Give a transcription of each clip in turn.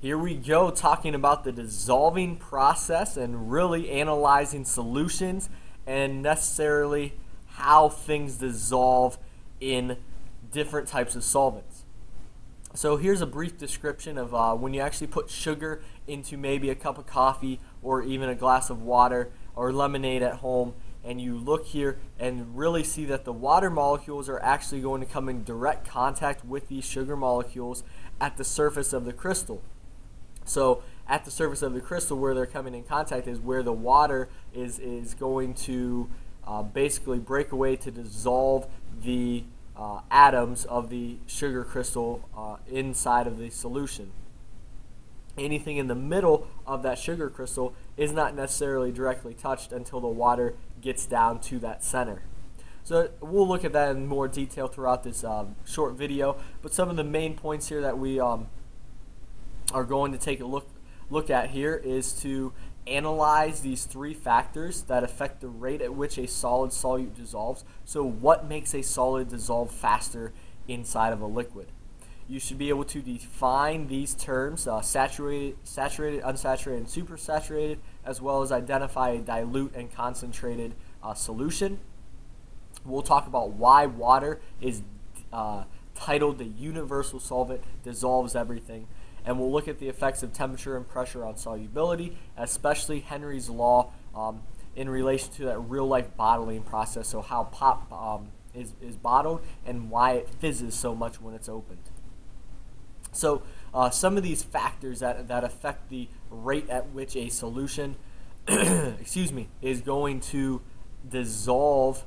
Here we go, talking about the dissolving process and really analyzing solutions and necessarily how things dissolve in different types of solvents. So here's a brief description of when you actually put sugar into maybe a cup of coffee or even a glass of water or lemonade at home, and you look here and really see that the water molecules are actually going to come in direct contact with these sugar molecules at the surface of the crystal. So at the surface of the crystal where they're coming in contact is where the water is going to basically break away to dissolve the atoms of the sugar crystal inside of the solution. Anything in the middle of that sugar crystal is not necessarily directly touched until the water gets down to that center. So we'll look at that in more detail throughout this short video, but some of the main points here that we are going to take a look at here is to analyze these three factors that affect the rate at which a solid solute dissolves. So what makes a solid dissolve faster inside of a liquid? You should be able to define these terms, saturated, unsaturated, and supersaturated, as well as identify a dilute and concentrated solution. We'll talk about why water is titled the universal solvent, dissolves everything. And we'll look at the effects of temperature and pressure on solubility, especially Henry's law in relation to that real-life bottling process, so how pop is bottled and why it fizzes so much when it's opened. So some of these factors that affect the rate at which a solution is going to dissolve,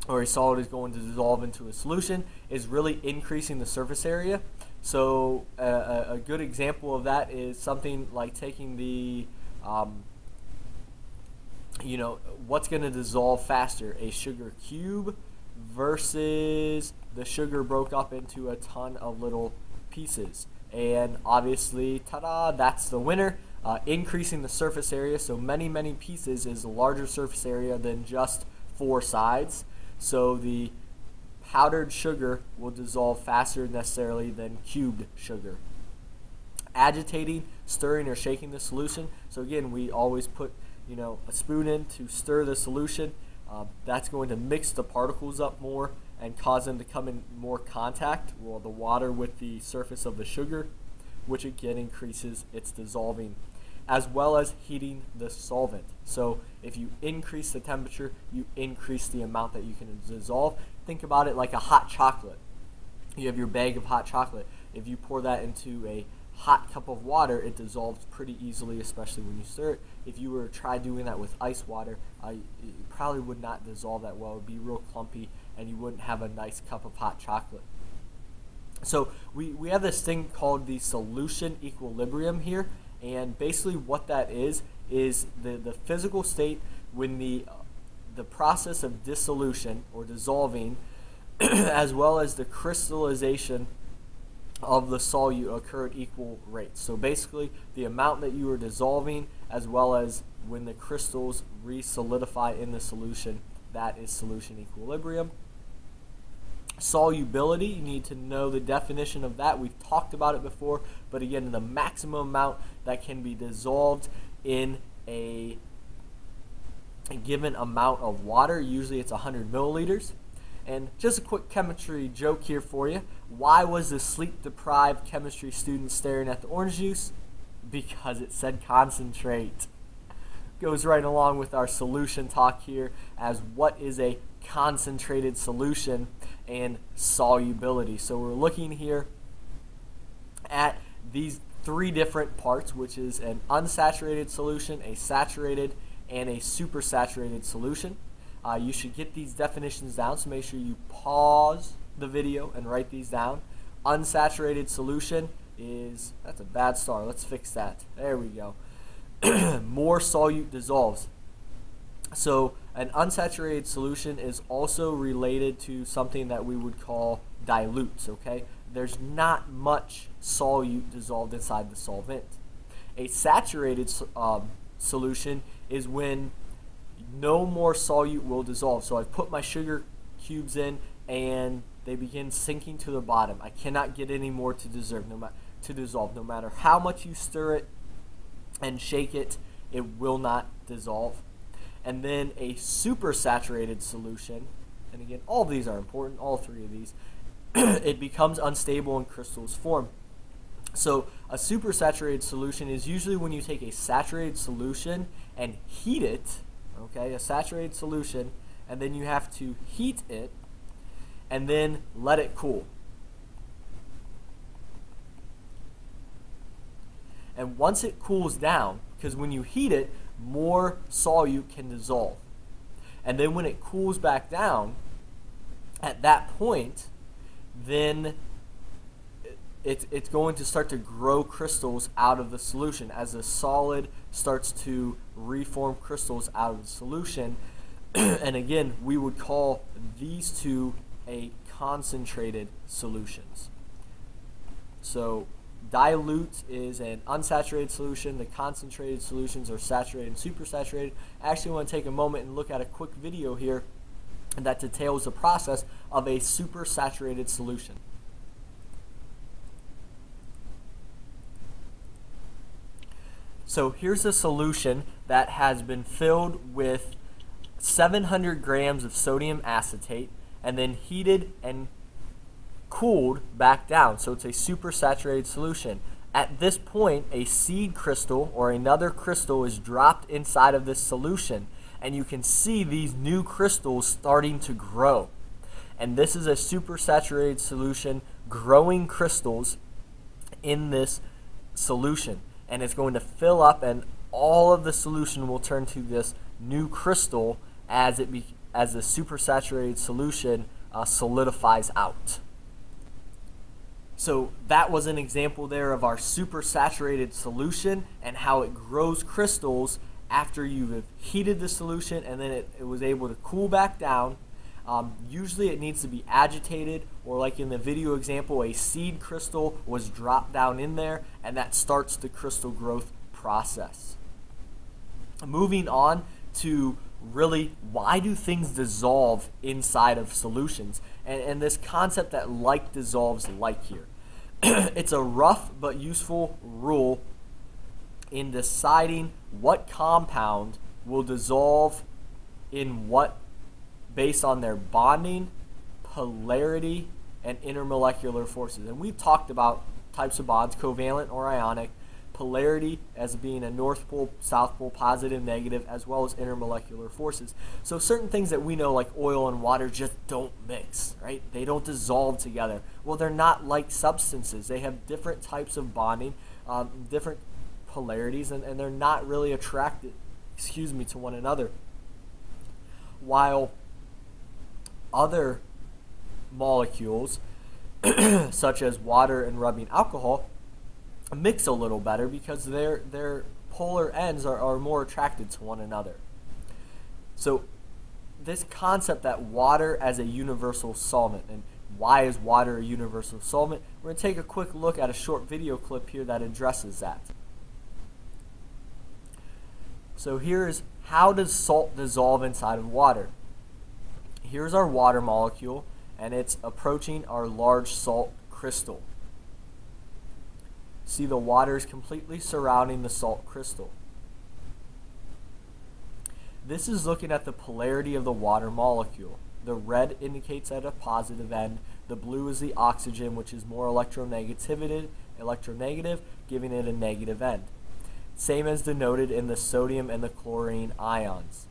or a solid is going to dissolve into a solution, is really increasing the surface area. So a good example of that is something like taking the, what's going to dissolve faster, a sugar cube versus the sugar broke up into a ton of little pieces. And obviously, ta-da, that's the winner. Increasing the surface area, so many pieces is a larger surface area than just four sides. So the powdered sugar will dissolve faster necessarily than cubed sugar. Agitating, stirring, or shaking the solution. So again, we always put a spoon in to stir the solution. That's going to mix the particles up more and cause them to come in more contact, well, the water with the surface of the sugar, which again increases its dissolving, as well as heating the solvent. So if you increase the temperature, you increase the amount that you can dissolve. Think about it like a hot chocolate. You have your bag of hot chocolate. If you pour that into a hot cup of water, it dissolves pretty easily, especially when you stir it. If you were to try doing that with ice water, it probably would not dissolve that well. It would be real clumpy, and you wouldn't have a nice cup of hot chocolate. So we have this thing called the solution equilibrium here, and basically what that is the physical state when the process of dissolution or dissolving as well as the crystallization of the solute occur at equal rates. So basically the amount that you are dissolving as well as when the crystals re-solidify in the solution, that is solution equilibrium. Solubility, you need to know the definition of that. We've talked about it before, but again, the maximum amount that can be dissolved in a given amount of water, usually it's 100 milliliters. And just a quick chemistry joke here for you. Why was the sleep-deprived chemistry student staring at the orange juice? Because it said concentrate. Goes right along with our solution talk here as what is a concentrated solution and solubility. So we're looking here at these three different parts, which is an unsaturated solution, a saturated, and a supersaturated solution. You should get these definitions down, so make sure you pause the video and write these down. Unsaturated solution is, that's a bad star, let's fix that. There we go. More solute dissolves. So an unsaturated solution is also related to something that we would call dilutes, okay? There's not much solute dissolved inside the solvent. A saturated solution is when no more solute will dissolve. So I've put my sugar cubes in and they begin sinking to the bottom. I cannot get any more to to dissolve. No matter how much you stir it and shake it, it will not dissolve. And then a supersaturated solution, and again, all of these are important, all three of these, it becomes unstable in crystals form. So a supersaturated solution is usually when you take a saturated solution and heat it, okay, a saturated solution, and then you have to heat it and then let it cool. And once it cools down, because when you heat it, more solute can dissolve. And then when it cools back down, at that point, then it's going to start to grow crystals out of the solution as the solid starts to reform crystals out of the solution. And again, we would call these two a concentrated solutions. So dilute is an unsaturated solution. The concentrated solutions are saturated and supersaturated. I actually want to take a moment and look at a quick video here that details the process of a supersaturated solution. So here's a solution that has been filled with 700 grams of sodium acetate and then heated and cooled back down. So it's a supersaturated solution. At this point, a seed crystal or another crystal is dropped inside of this solution, and you can see these new crystals starting to grow. And this is a supersaturated solution growing crystals in this solution. And it's going to fill up, and all of the solution will turn to this new crystal as the supersaturated solution solidifies out. So that was an example there of our supersaturated solution and how it grows crystals after you've heated the solution, and then it was able to cool back down. Usually it needs to be agitated, or like in the video example, a seed crystal was dropped down in there, and that starts the crystal growth process. Moving on to really, why do things dissolve inside of solutions? And this concept that like dissolves like here. It's a rough but useful rule in deciding what compound will dissolve in what based on their bonding, polarity, and intermolecular forces. And we've talked about types of bonds, covalent or ionic, polarity as being a north pole, south pole, positive, negative, as well as intermolecular forces. So certain things that we know, like oil and water, just don't mix, right? They don't dissolve together. Well, they're not like substances. They have different types of bonding, different polarities, and they're not really attracted, to one another. While other molecules, such as water and rubbing alcohol, mix a little better because their polar ends are more attracted to one another. So this concept that water as a universal solvent, and why is water a universal solvent? We're going to take a quick look at a short video clip here that addresses that. So here is, how does salt dissolve inside of water? Here's our water molecule, and it's approaching our large salt crystal. See, the water is completely surrounding the salt crystal. This is looking at the polarity of the water molecule. The red indicates at a positive end. The blue is the oxygen, which is more electronegative, giving it a negative end. Same as denoted in the sodium and the chlorine ions.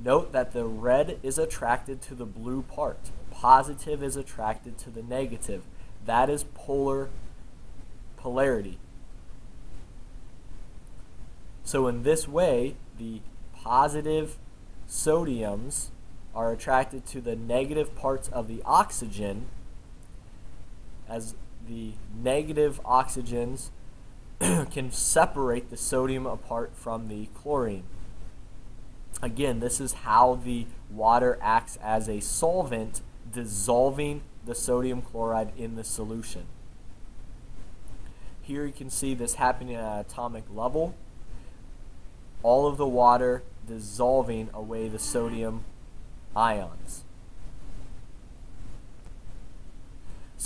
Note that the red is attracted to the blue part. Positive is attracted to the negative. That is polarity. So in this way, the positive sodiums are attracted to the negative parts of the oxygen, as the negative oxygens can separate the sodium apart from the chlorine. Again, this is how the water acts as a solvent, dissolving the sodium chloride in the solution. Here you can see this happening at an atomic level. All of the water dissolving away the sodium ions.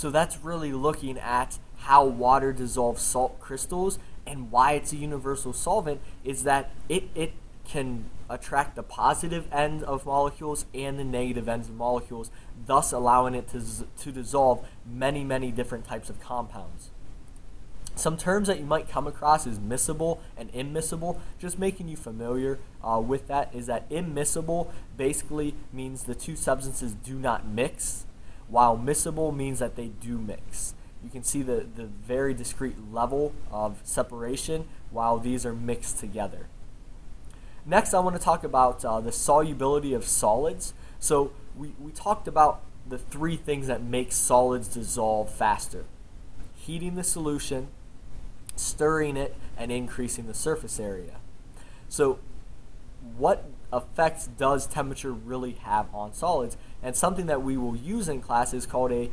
So that's really looking at how water dissolves salt crystals, and why it's a universal solvent is that it can attract the positive end of molecules and the negative ends of molecules, thus allowing it to dissolve many, many different types of compounds. Some terms that you might come across is miscible and immiscible. Just making you familiar with that is that immiscible basically means the two substances do not mix, while miscible means that they do mix. You can see the very discrete level of separation while these are mixed together. Next, I want to talk about the solubility of solids. So we talked about the three things that make solids dissolve faster: heating the solution, stirring it, and increasing the surface area. So what effects does temperature really have on solids? And something that we will use in class is called a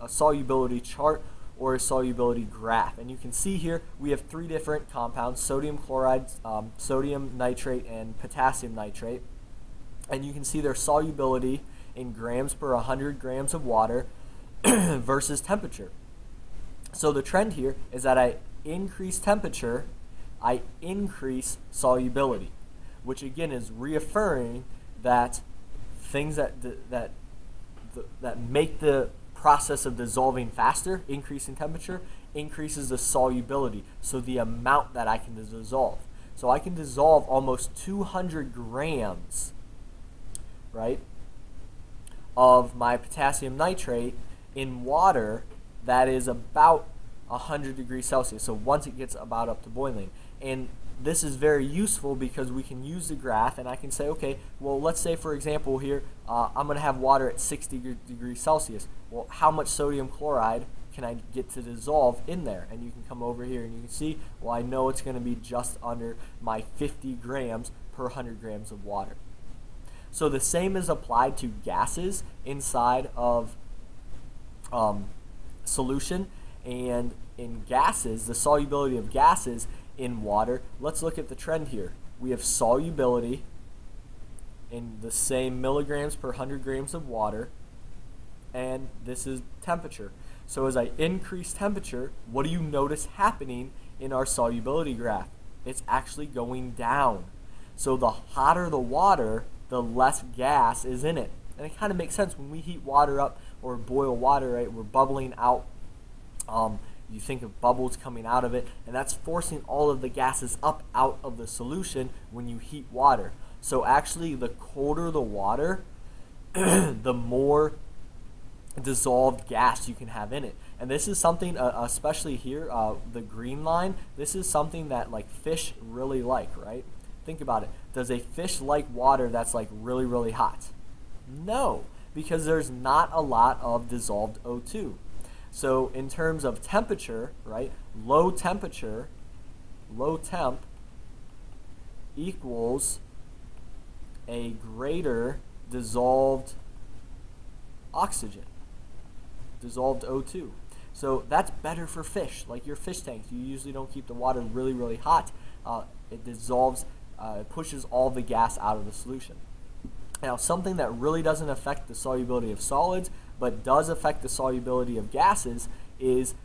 solubility chart or a solubility graph. And you can see here we have three different compounds: sodium chloride, sodium nitrate, and potassium nitrate. And you can see their solubility in grams per 100 grams of water versus temperature. So the trend here is that I increase temperature, I increase solubility, which again is reaffirming that things that make the process of dissolving faster, increasing temperature, increases the solubility, so the amount that I can dissolve. So I can dissolve almost 200 grams, right, of my potassium nitrate in water that is about 100 degrees Celsius. So once it gets about up to boiling. And this is very useful because we can use the graph and I can say, okay, well, let's say for example here, I'm going to have water at 60 degrees Celsius. Well, how much sodium chloride can I get to dissolve in there? And you can come over here and you can see, well, I know it's going to be just under my 50 grams per 100 grams of water. So the same is applied to gases inside of solution. And in gases, the solubility of gases in water, let's look at the trend here. We have solubility in the same milligrams per 100 grams of water, and this is temperature. So as I increase temperature, what do you notice happening in our solubility graph? It's actually going down. So the hotter the water, the less gas is in it. And it kind of makes sense when we heat water up or boil water, right? We're bubbling out. You think of bubbles coming out of it, and that's forcing all of the gases up out of the solution when you heat water. So actually, the colder the water, the more dissolved gas you can have in it. And this is something, especially here, the green line, this is something that like fish really like, right? Think about it. Does a fish like water that's like really, really hot? No, because there's not a lot of dissolved O2. So in terms of temperature, right, low temp equals a greater dissolved oxygen, dissolved O2. So that's better for fish, like your fish tanks. You usually don't keep the water really, really hot. It dissolves, it pushes all the gas out of the solution. Now, something that really doesn't affect the solubility of solids, but does affect the solubility of gases, is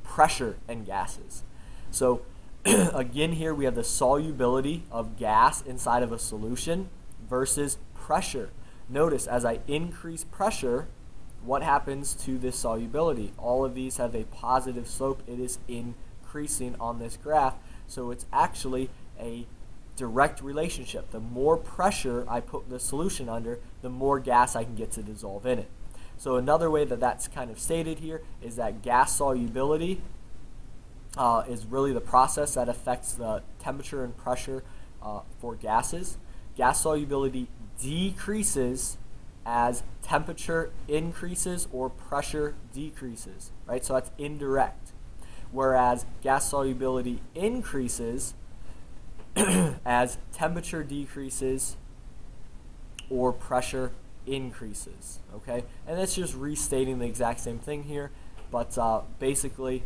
pressure in gases. So again, here we have the solubility of gas inside of a solution versus pressure. Notice as I increase pressure, what happens to this solubility? All of these have a positive slope. It is increasing on this graph. So it's actually a direct relationship. The more pressure I put the solution under, the more gas I can get to dissolve in it. So another way that that's kind of stated here is that gas solubility is really the process that affects the temperature and pressure for gases. Gas solubility decreases as temperature increases or pressure decreases, right? So that's indirect. Whereas gas solubility increases as temperature decreases or pressure increases, okay? And that's just restating the exact same thing here, but basically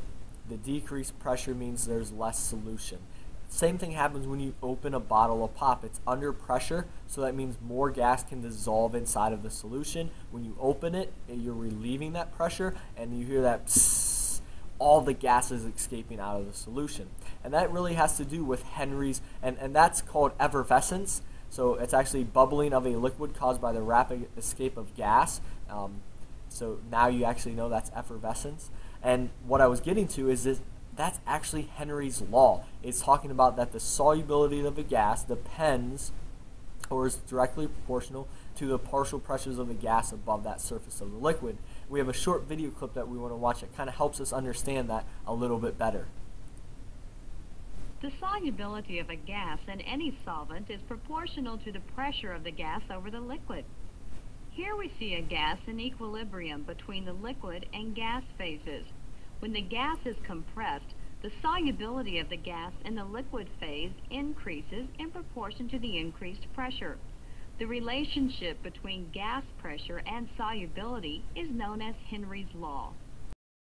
the decreased pressure means there's less solution. Same thing happens when you open a bottle of pop. It's under pressure, so that means more gas can dissolve inside of the solution. When you open it, you're relieving that pressure, and you hear that psss, all the gas is escaping out of the solution. And that really has to do with Henry's, and that's called effervescence. So it's actually bubbling of a liquid caused by the rapid escape of gas. So now you actually know that's effervescence. And what I was getting to is this. That's actually Henry's law. It's talking about that the solubility of a gas depends or is directly proportional to the partial pressures of the gas above that surface of the liquid. We have a short video clip that we want to watch that kind of helps us understand that a little bit better. The solubility of a gas in any solvent is proportional to the pressure of the gas over the liquid. Here we see a gas in equilibrium between the liquid and gas phases. When the gas is compressed, the solubility of the gas in the liquid phase increases in proportion to the increased pressure. The relationship between gas pressure and solubility is known as Henry's law.